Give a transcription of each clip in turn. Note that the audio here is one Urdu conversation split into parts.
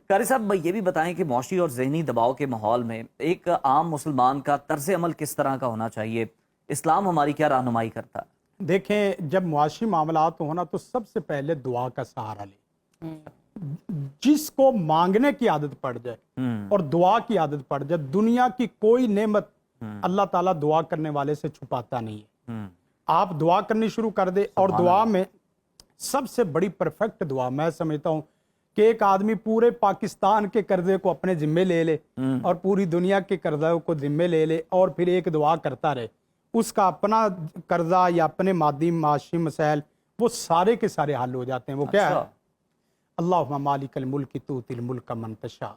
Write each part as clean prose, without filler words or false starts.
قاری صاحب یہ بھی بتائیں کہ معاشی اور ذہنی دباؤ کے ماحول میں ایک عام مسلمان کا طرز عمل کس طرح کا ہونا چاہیے؟ اسلام ہماری کیا رہنمائی کرتا ہے؟ دیکھیں، جب معاشی معاملات ہونا تو سب سے پہلے دعا کا سہارا لیں۔ جس کو مانگنے کی عادت پڑ جائے اور دعا کی عادت پڑ جائے، دنیا کی کوئی نعمت اللہ تعالیٰ دعا کرنے والے سے چھپاتا نہیں ہے۔ آپ دعا کرنی شروع کر دیں، اور دعا میں سب سے بڑی پرفیکٹ دعا میں سمجھتا ہوں کہ ایک آدمی پورے پاکستان کے قرضے کو اپنے ذمے لے لے اور پوری دنیا کے قرضوں کو ذمے لے لے، اور پھر ایک دعا کرتا رہے، اس کا اپنا قرضہ یا اپنے مادی معاشی مسائل وہ سارے کے سارے حل ہو جاتے ہیں۔ وہ کیا ہے؟ اللہم مالک الملک تؤتی الملک من تشاء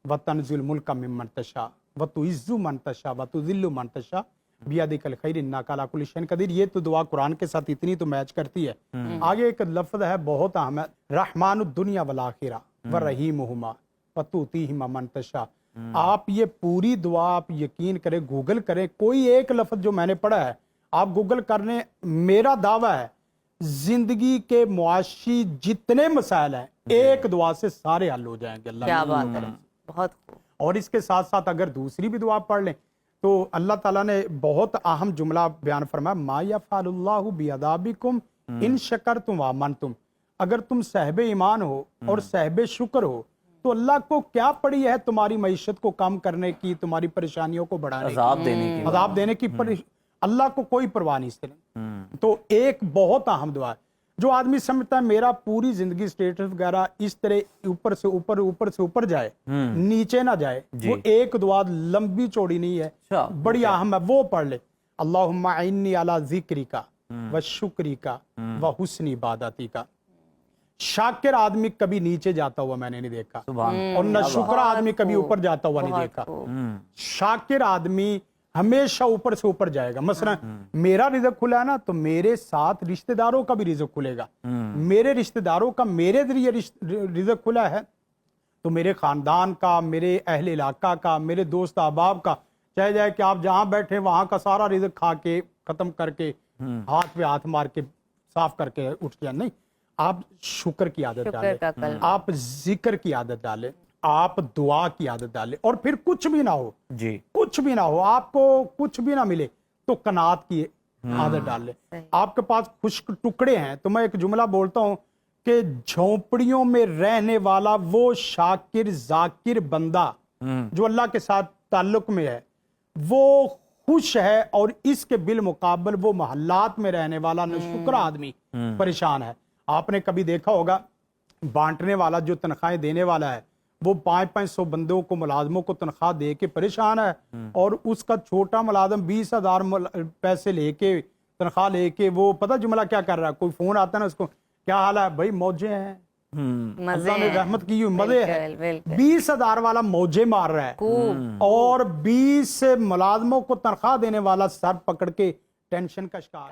وتنزع الملک ممن تشاء وتعز من تشاء وتذل من تشاء بیدک الخیر انک علی کل شیء قدیر۔ یہ تو دعا قرآن کے ساتھ اتنی تو میچ کرتی ہے۔ آگے ایک لفظ ہے بہت اہم ہے، رحمان الدنیا والآخرہ ورحیمہما فتؤتیہما من تشاء۔ آپ یہ پوری دعا آپ یقین کریں، گوگل کریں، کوئی ایک لفظ جو میں نے پڑھا ہے آپ گوگل کرنے، میرا دعویٰ ہے زندگی کے معاشی جتنے مسائل ہیں ایک دعا سے سارے حل ہو جائیں گے۔ اللہ کیا بات ہے، بہت خوب۔ اور اس کے ساتھ ساتھ اگر دوسری بھی دعا پڑھ لیں تو اللہ تعالیٰ نے بہت اہم جملہ بیان فرمایا، ما یفعل اللہ بعذابکم ان شکرتم وآمنتم۔ اگر تم صاحب ایمان ہو اور صاحب شکر ہو تو اللہ کو کیا پڑی ہے تمہاری معیشت کو کم کرنے کی، تمہاری پریشانیوں کو بڑھانے کی، عذاب دینے کی اللہ کو کوئی پرواہ نہیں اس طرح۔ تو ایک بہت اہم دعا ہے جو آدمی سمجھتا ہے میرا پوری زندگی سٹیٹس وغیرہ اس طرح اوپر سے اوپر اوپر سے اوپر جائے نیچے نہ جائے، وہ ایک دعا لمبی چوڑی نہیں ہے، بڑی اہم ہے، وہ پڑھ لے۔ اللہم اعنی علی ذکرک وشکرک وحسن عبادتک۔ شاکر آدمی کبھی نیچے جاتا ہوا میں نے نہیں دیکھا، اور نہ شکر آدمی کبھی اوپر جاتا ہوا نہیں دیکھا۔ شاکر آدمی ہمیشہ اوپر سے اوپر جائے گا۔ مثلا میرا رزق کھلا ہے نا تو میرے ساتھ رشتہ داروں کا بھی رزق کھلے گا، میرے رشتہ داروں کا میرے ذریعے رزق کھلا ہے تو میرے خاندان کا، میرے اہل علاقہ کا، میرے دوست احباب کا، چاہے جائے کہ آپ جہاں بیٹھے وہاں کا سارا رزق کھا کے ختم کر کے ہاتھ پہ ہاتھ مار کے صاف کر کے اٹھ جائیں۔ نہیں، آپ شکر کی عادت ڈالیں، آپ ذکر کی عادت ڈالیں، آپ دعا کی عادت ڈالیں، اور پھر کچھ بھی نہ ہو، کچھ بھی نہ ہو، آپ کو کچھ بھی نہ ملے تو قناعت کی عادت ڈال لیں۔ آپ کے پاس خشک ٹکڑے ہیں تو میں ایک جملہ بولتا ہوں کہ جھونپڑیوں میں رہنے والا وہ شاکر ذاکر بندہ جو اللہ کے ساتھ تعلق میں ہے وہ خوش ہے، اور اس کے بالمقابل وہ محلات میں رہنے والا ناشکر آدمی پریشان ہے۔ آپ نے کبھی دیکھا ہوگا بانٹنے والا جو تنخواہیں دینے والا ہے وہ 500 بندوں کو، ملازموں کو تنخواہ دے کے پریشان ہے، اور اس کا چھوٹا ملازم 20,000 پیسے لے کے، تنخواہ لے کے، وہ پتہ جملہ کیا کر رہا ہے؟ کوئی فون آتا ہے نا اس کو، کیا حال ہے بھائی؟ موجے ہیں، اللہ نے رحمت کی ہوئی، مزے ہے۔ 20,000 والا موجے مار رہا ہے، اور 20 ملازموں کو تنخواہ دینے والا سر پکڑ کے ٹینشن کا شکار۔